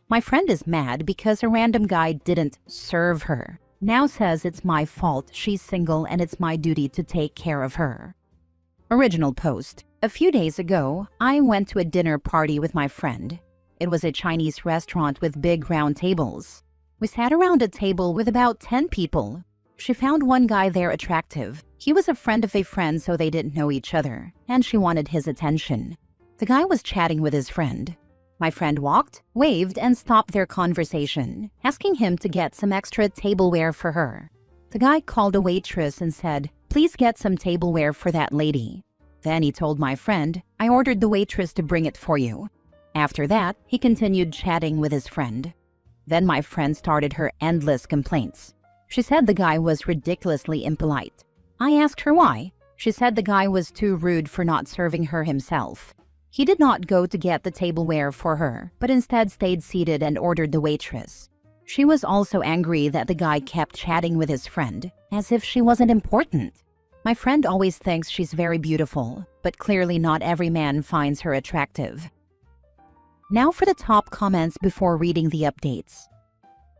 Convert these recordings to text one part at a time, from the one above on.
My friend is mad because a random guy didn't serve her. Now says it's my fault she's single and it's my duty to take care of her. Original post. A few days ago, I went to a dinner party with my friend. It was a Chinese restaurant with big round tables. We sat around a table with about 10 people. She found one guy there attractive. He was a friend of a friend, so they didn't know each other, and she wanted his attention. The guy was chatting with his friend. My friend walked, waved, and stopped their conversation, asking him to get some extra tableware for her. The guy called a waitress and said, "Please get some tableware for that lady." Then he told my friend, "I ordered the waitress to bring it for you." After that, he continued chatting with his friend. Then my friend started her endless complaints. She said the guy was ridiculously impolite. I asked her why. She said the guy was too rude for not serving her himself. He did not go to get the tableware for her, but instead stayed seated and ordered the waitress. She was also angry that the guy kept chatting with his friend, as if she wasn't important. My friend always thinks she's very beautiful, but clearly not every man finds her attractive. Now for the top comments before reading the updates.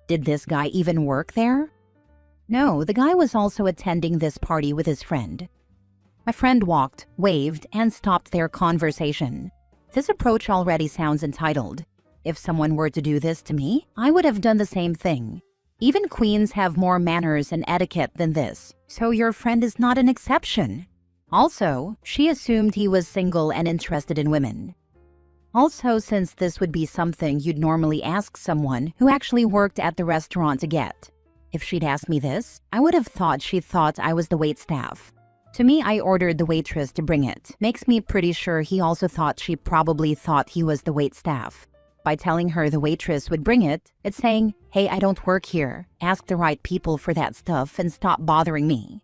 Did this guy even work there? No, the guy was also attending this party with his friend. My friend walked, waved, and stopped their conversation. This approach already sounds entitled. If someone were to do this to me, I would have done the same thing. Even queens have more manners and etiquette than this, so your friend is not an exception. Also, she assumed he was single and interested in women. Also, since this would be something you'd normally ask someone who actually worked at the restaurant to get. If she'd asked me this, I would have thought she thought I was the waitstaff. To me, I ordered the waitress to bring it. Makes me pretty sure he also thought she probably thought he was the waitstaff. By telling her the waitress would bring it, it's saying, "Hey, I don't work here. Ask the right people for that stuff and stop bothering me."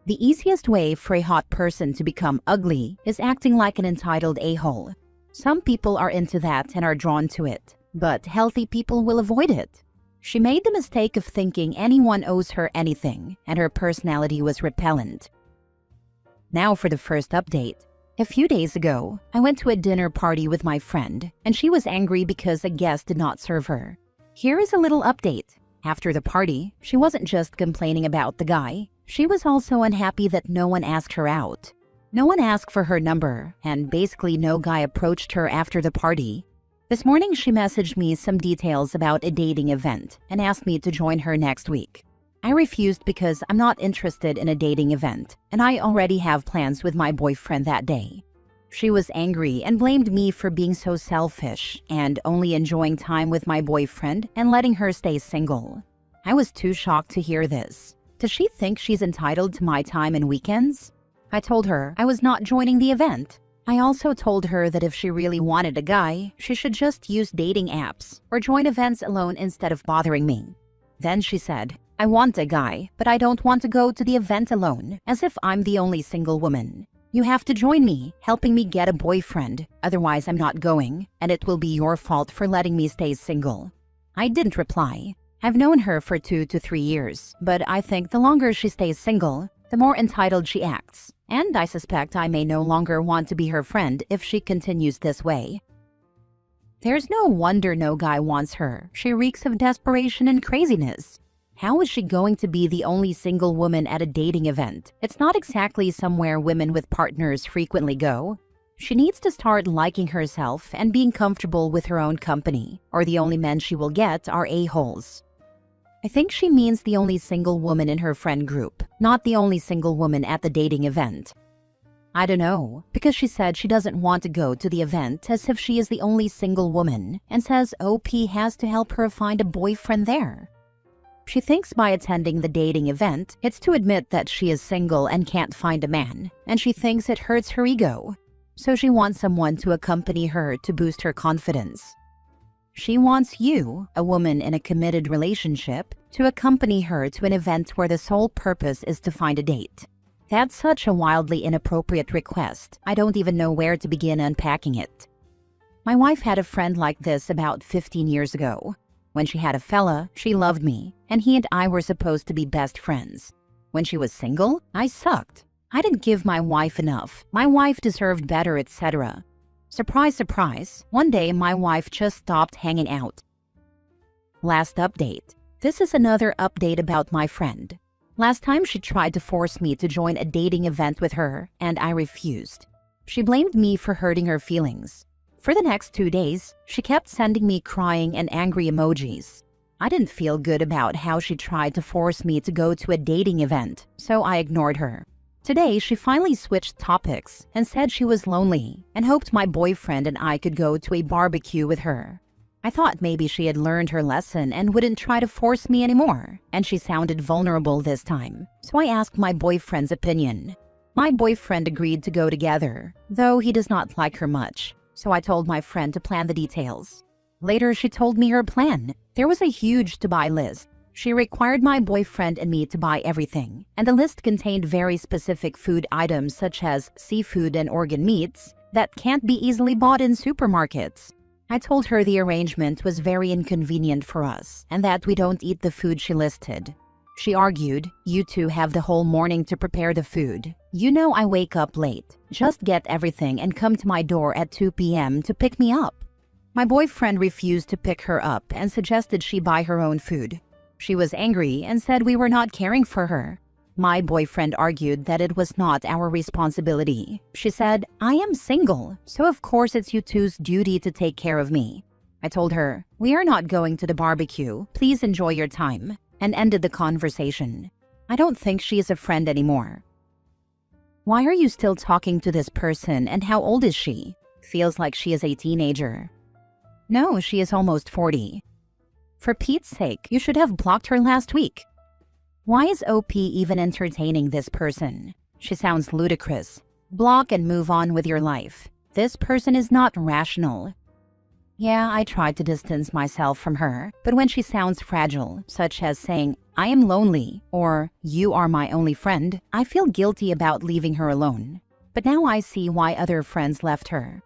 The easiest way for a hot person to become ugly is acting like an entitled a-hole. Some people are into that and are drawn to it, but healthy people will avoid it. She made the mistake of thinking anyone owes her anything, and her personality was repellent. Now for the first update. A few days ago, I went to a dinner party with my friend, and she was angry because a guest did not serve her. Here is a little update. After the party, she wasn't just complaining about the guy. She was also unhappy that no one asked her out. No one asked for her number, and basically no guy approached her after the party. This morning, she messaged me some details about a dating event and asked me to join her next week. I refused because I'm not interested in a dating event, and I already have plans with my boyfriend that day. She was angry and blamed me for being so selfish and only enjoying time with my boyfriend and letting her stay single. I was too shocked to hear this. Does she think she's entitled to my time and weekends? I told her I was not joining the event. I also told her that if she really wanted a guy, she should just use dating apps or join events alone instead of bothering me. Then she said, "I want a guy, but I don't want to go to the event alone, as if I'm the only single woman. You have to join me, helping me get a boyfriend, otherwise I'm not going, and it will be your fault for letting me stay single." I didn't reply. I've known her for 2 to 3 years, but I think the longer she stays single, the more entitled she acts, and I suspect I may no longer want to be her friend if she continues this way. There's no wonder no guy wants her. She reeks of desperation and craziness. How is she going to be the only single woman at a dating event? It's not exactly somewhere women with partners frequently go. She needs to start liking herself and being comfortable with her own company, or the only men she will get are a-holes. I think she means the only single woman in her friend group, not the only single woman at the dating event. I don't know, because she said she doesn't want to go to the event as if she is the only single woman and says OP has to help her find a boyfriend there. She thinks by attending the dating event, it's to admit that she is single and can't find a man, and she thinks it hurts her ego. So she wants someone to accompany her to boost her confidence. She wants you, a woman in a committed relationship, to accompany her to an event where the sole purpose is to find a date. That's such a wildly inappropriate request. I don't even know where to begin unpacking it. My wife had a friend like this about 15 years ago. When she had a fella, she loved me, and he and I were supposed to be best friends. When she was single, I sucked. I didn't give my wife enough. My wife deserved better, etc. Surprise, surprise, one day my wife just stopped hanging out. Last update. This is another update about my friend. Last time she tried to force me to join a dating event with her, and I refused. She blamed me for hurting her feelings. For the next 2 days, she kept sending me crying and angry emojis. I didn't feel good about how she tried to force me to go to a dating event, so I ignored her. Today, she finally switched topics and said she was lonely and hoped my boyfriend and I could go to a barbecue with her. I thought maybe she had learned her lesson and wouldn't try to force me anymore, and she sounded vulnerable this time, so I asked my boyfriend's opinion. My boyfriend agreed to go together, though he does not like her much, so I told my friend to plan the details. Later, she told me her plan. There was a huge to-buy list. She required my boyfriend and me to buy everything, and the list contained very specific food items such as seafood and organ meats that can't be easily bought in supermarkets. I told her the arrangement was very inconvenient for us and that we don't eat the food she listed. She argued, "You two have the whole morning to prepare the food. You know I wake up late. Just get everything and come to my door at 2 p.m. to pick me up." My boyfriend refused to pick her up and suggested she buy her own food. She was angry and said we were not caring for her. My boyfriend argued that it was not our responsibility. She said, "I am single, so of course it's you two's duty to take care of me." I told her, "We are not going to the barbecue. Please enjoy your time," and ended the conversation. I don't think she is a friend anymore. Why are you still talking to this person and how old is she? Feels like she is a teenager. No, she is almost 40. For Pete's sake, you should have blocked her last week. Why is OP even entertaining this person? She sounds ludicrous. Block and move on with your life. This person is not rational. Yeah, I tried to distance myself from her, but when she sounds fragile, such as saying, "I am lonely," or "You are my only friend," I feel guilty about leaving her alone. But now I see why other friends left her.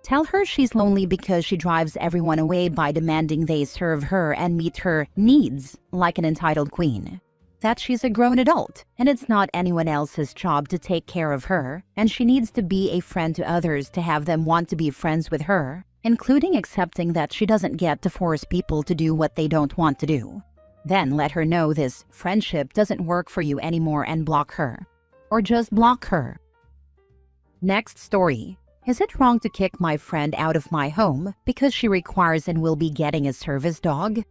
Tell her she's lonely because she drives everyone away by demanding they serve her and meet her needs like an entitled queen. That she's a grown adult, and it's not anyone else's job to take care of her, and she needs to be a friend to others to have them want to be friends with her, including accepting that she doesn't get to force people to do what they don't want to do. Then let her know this friendship doesn't work for you anymore and block her. Or just block her. Next story. Is it wrong to kick my friend out of my home because she requires and will be getting a service dog?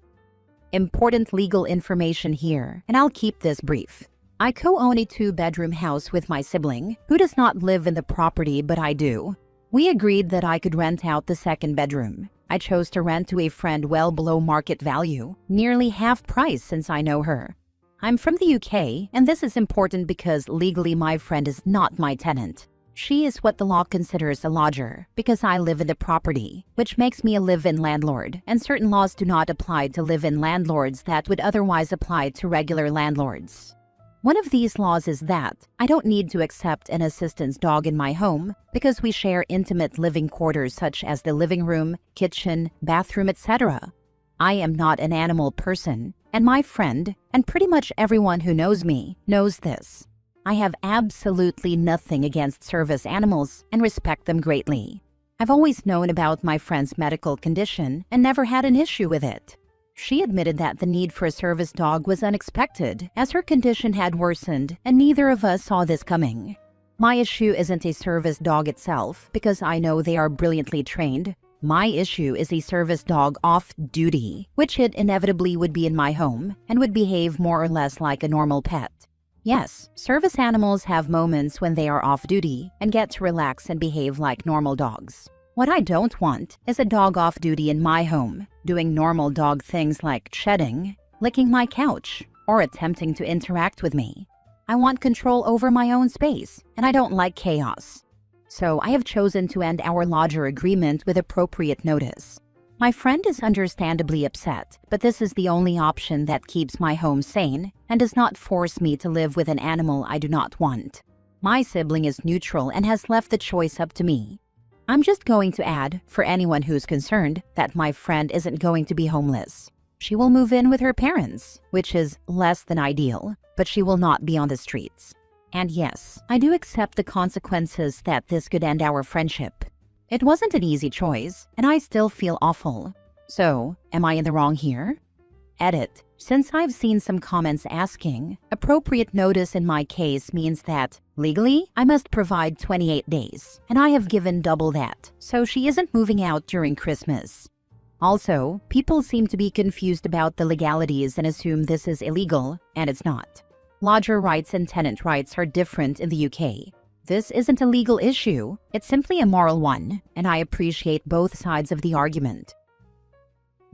Important legal information here, and I'll keep this brief. I co-own a 2-bedroom house with my sibling, who does not live in the property but I do. We agreed that I could rent out the 2nd bedroom. I chose to rent to a friend well below market value, nearly half price since I know her. I'm from the UK, and this is important because legally my friend is not my tenant. She is what the law considers a lodger, because I live in the property, which makes me a live-in landlord, and certain laws do not apply to live-in landlords that would otherwise apply to regular landlords. One of these laws is that I don't need to accept an assistant's dog in my home because we share intimate living quarters such as the living room, kitchen, bathroom, etc. I am not an animal person, and my friend, and pretty much everyone who knows me, knows this. I have absolutely nothing against service animals and respect them greatly. I've always known about my friend's medical condition and never had an issue with it. She admitted that the need for a service dog was unexpected, as her condition had worsened, and neither of us saw this coming. My issue isn't a service dog itself, because I know they are brilliantly trained. My issue is a service dog off duty, which it inevitably would be in my home, and would behave more or less like a normal pet. Yes, service animals have moments when they are off duty and get to relax and behave like normal dogs. What I don't want is a dog off duty in my home, doing normal dog things like shedding, licking my couch, or attempting to interact with me. I want control over my own space, and I don't like chaos. So I have chosen to end our lodger agreement with appropriate notice. My friend is understandably upset, but this is the only option that keeps my home sane and does not force me to live with an animal I do not want. My sibling is neutral and has left the choice up to me. I'm just going to add, for anyone who's concerned, that my friend isn't going to be homeless. She will move in with her parents, which is less than ideal, but she will not be on the streets. And yes, I do accept the consequences that this could end our friendship. It wasn't an easy choice, and I still feel awful. So, am I in the wrong here? Edit. Since I've seen some comments asking, appropriate notice in my case means that, legally, I must provide 28 days, and I have given double that, so she isn't moving out during Christmas. Also, people seem to be confused about the legalities and assume this is illegal, and it's not. Lodger rights and tenant rights are different in the UK. This isn't a legal issue, it's simply a moral one, and I appreciate both sides of the argument.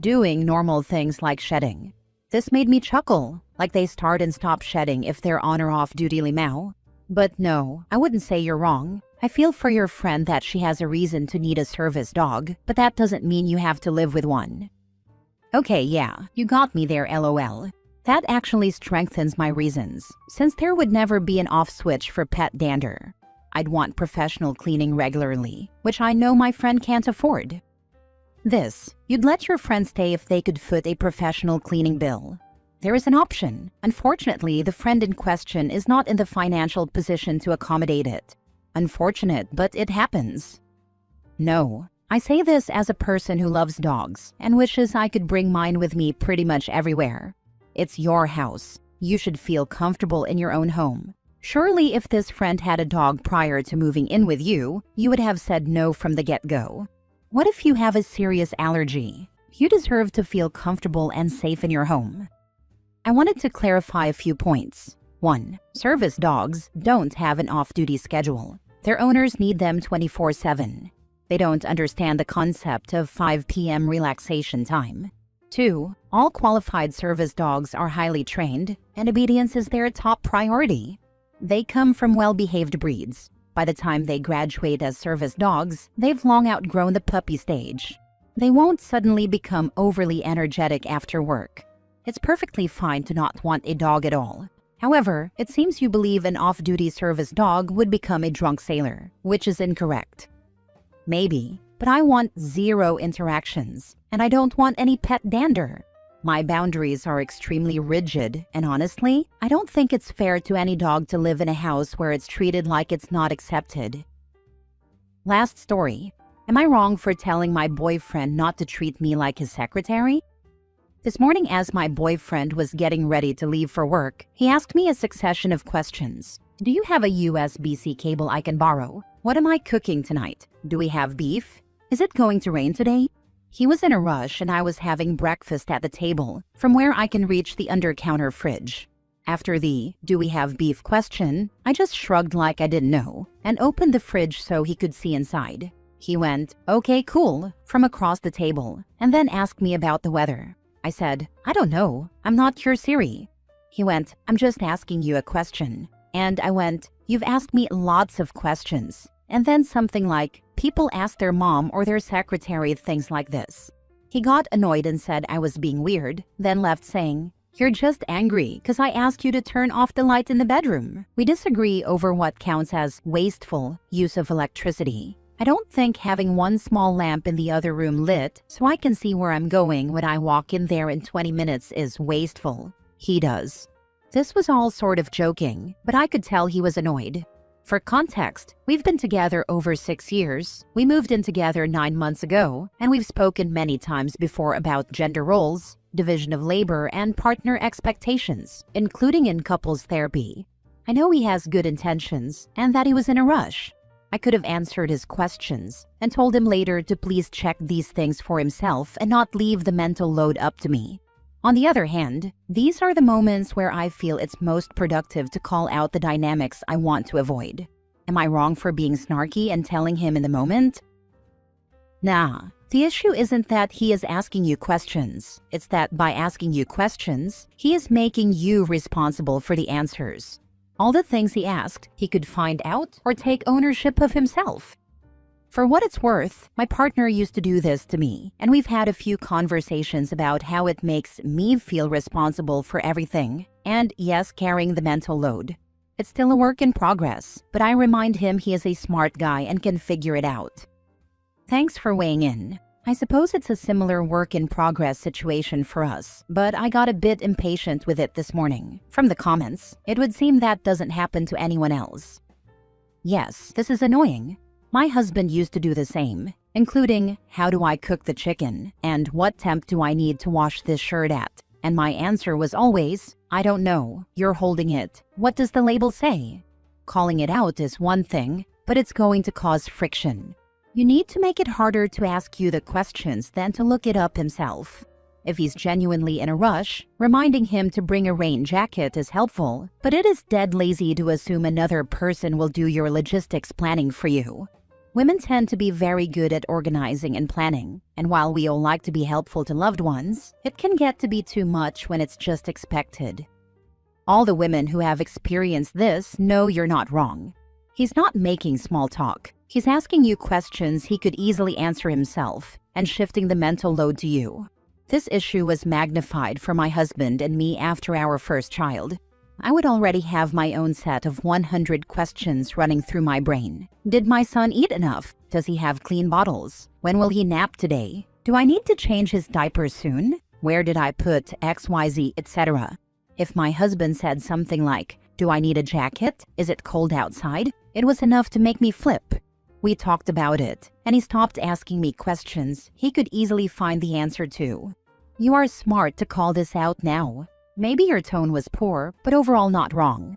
Doing normal things like shedding. This made me chuckle, like they start and stop shedding if they're on or off duty limo. But no, I wouldn't say you're wrong. I feel for your friend that she has a reason to need a service dog, but that doesn't mean you have to live with one. Okay, yeah, you got me there, lol. That actually strengthens my reasons, since there would never be an off switch for pet dander. I'd want professional cleaning regularly, which I know my friend can't afford. This, you'd let your friend stay if they could foot a professional cleaning bill. There is an option. Unfortunately, the friend in question is not in the financial position to accommodate it. Unfortunate, but it happens. No, I say this as a person who loves dogs and wishes I could bring mine with me pretty much everywhere. It's your house. You should feel comfortable in your own home. Surely if this friend had a dog prior to moving in with you, you would have said no from the get-go. What if you have a serious allergy? You deserve to feel comfortable and safe in your home. I wanted to clarify a few points. 1. Service dogs don't have an off-duty schedule. Their owners need them 24/7. They don't understand the concept of 5 p.m. relaxation time. 2. All qualified service dogs are highly trained, and obedience is their top priority. They come from well-behaved breeds. By the time they graduate as service dogs, they've long outgrown the puppy stage. They won't suddenly become overly energetic after work. It's perfectly fine to not want a dog at all. However, it seems you believe an off-duty service dog would become a drunk sailor, which is incorrect. Maybe, but I want 0 interactions, and I don't want any pet dander. My boundaries are extremely rigid, and honestly, I don't think it's fair to any dog to live in a house where it's treated like it's not accepted. Last story. Am I wrong for telling my boyfriend not to treat me like his secretary? This morning, as my boyfriend was getting ready to leave for work, he asked me a succession of questions. Do you have a USB-C cable I can borrow? What am I cooking tonight? Do we have beef? Is it going to rain today? He was in a rush and I was having breakfast at the table, from where I can reach the under-counter fridge. After the "do we have beef" question, I just shrugged like I didn't know and opened the fridge so he could see inside. He went, "Okay, cool," from across the table, and then asked me about the weather. I said, "I don't know, I'm not your Siri." He went, "I'm just asking you a question." And I went, "You've asked me lots of questions." And then something like, "People ask their mom or their secretary things like this." He got annoyed and said I was being weird, then left saying, "You're just angry because I asked you to turn off the light in the bedroom." We disagree over what counts as wasteful use of electricity. I don't think having one small lamp in the other room lit so I can see where I'm going when I walk in there in 20 minutes is wasteful. He does. This was all sort of joking, but I could tell he was annoyed. For context, we've been together over 6 years. We moved in together 9 months ago, and we've spoken many times before about gender roles, division of labor, and partner expectations, including in couples therapy. I know he has good intentions and that he was in a rush. I could have answered his questions and told him later to please check these things for himself and not leave the mental load up to me. On the other hand, these are the moments where I feel it's most productive to call out the dynamics I want to avoid. Am I wrong for being snarky and telling him in the moment? Nah, the issue isn't that he is asking you questions. It's that by asking you questions, he is making you responsible for the answers. All the things he asked, he could find out or take ownership of himself. For what it's worth, my partner used to do this to me, and we've had a few conversations about how it makes me feel responsible for everything, and yes, carrying the mental load. It's still a work in progress, but I remind him he is a smart guy and can figure it out. Thanks for weighing in. I suppose it's a similar work in progress situation for us, but I got a bit impatient with it this morning. From the comments, it would seem that doesn't happen to anyone else. Yes, this is annoying. My husband used to do the same. including how do I cook the chicken and what temp do I need to wash this shirt at? And my answer was always, I don't know, you're holding it. What does the label say? Calling it out is one thing, but it's going to cause friction. You need to make it harder to ask you the questions than to look it up himself. If he's genuinely in a rush, reminding him to bring a rain jacket is helpful, but it is dead lazy to assume another person will do your logistics planning for you. Women tend to be very good at organizing and planning, and while we all like to be helpful to loved ones, it can get to be too much when it's just expected. All the women who have experienced this know you're not wrong. He's not making small talk. He's asking you questions he could easily answer himself and shifting the mental load to you. This issue was magnified for my husband and me after our first child. I would already have my own set of 100 questions running through my brain. Did my son eat enough? Does he have clean bottles? When will he nap today? Do I need to change his diapers soon? Where did I put XYZ, etc.? If my husband said something like, do I need a jacket? Is it cold outside? It was enough to make me flip. We talked about it, and he stopped asking me questions he could easily find the answer to. You are smart to call this out now. Maybe your tone was poor, but overall not wrong.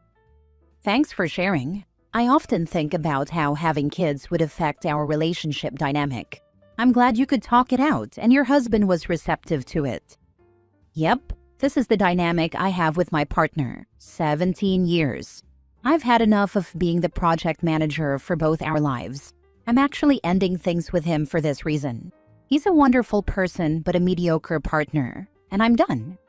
Thanks for sharing. I often think about how having kids would affect our relationship dynamic. I'm glad you could talk it out and your husband was receptive to it. Yep, this is the dynamic I have with my partner. 17 years. I've had enough of being the project manager for both our lives. I'm actually ending things with him for this reason. He's a wonderful person but a mediocre partner, and I'm done.